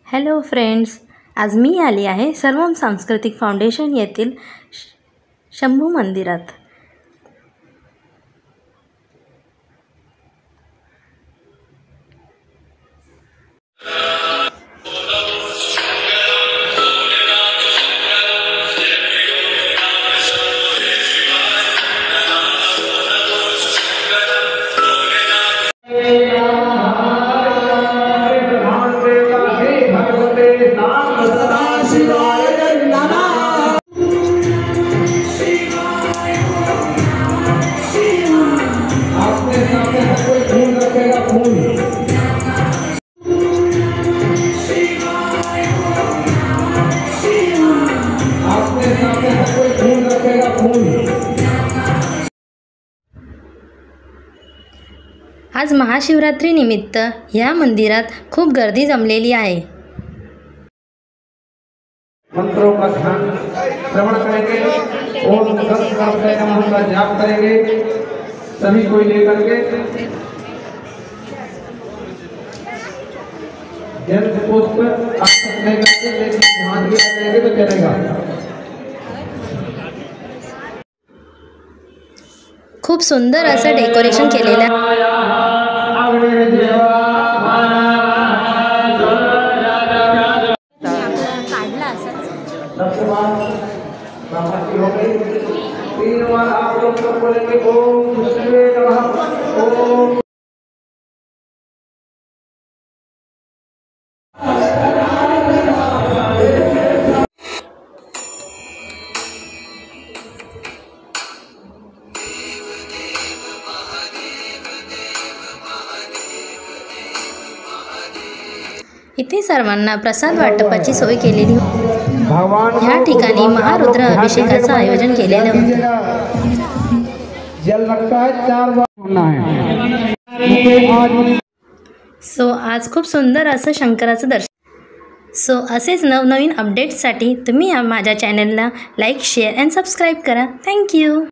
Hello friends, आज मी आली आहे सर्वम सांस्कृतिक फाउंडेशन येथील शंभू मंदिरात। आज महाशिवरात्री निमित्त या मंदिरात खूप गर्दी जमलेली आहे। मंत्रों का ध्यान श्रवण करेंगे, ओम तत्सवितुर्वरेण्यं का मंत्र जाप करेंगे सभी कोई लेकर के। जल पुष्प आप नहीं करते लेकिन हाथ भी लगाएंगे तो चलेगा। खूप सुंदर असं डेकोरेशन केलेलं आहे। तीन बार आप लोग सब बोलेंगे ओम विष्णुवे नमः ओम। इथे सर्वांना प्रसाद वाटपाची सोय केलेली होती। या ठिकाणी महारुद्र अभिषेकाचं आयोजन केलेलं होतं। जल लगता है 4 बार होना है। सो आज खूप सुंदर असं शंकराचं दर्शन। सो असेच नवनवीन अपडेट्ससाठी तुम्ही माझ्या चॅनलला लाईक, शेअर अँड सबस्क्राईब करा। थँक्यू।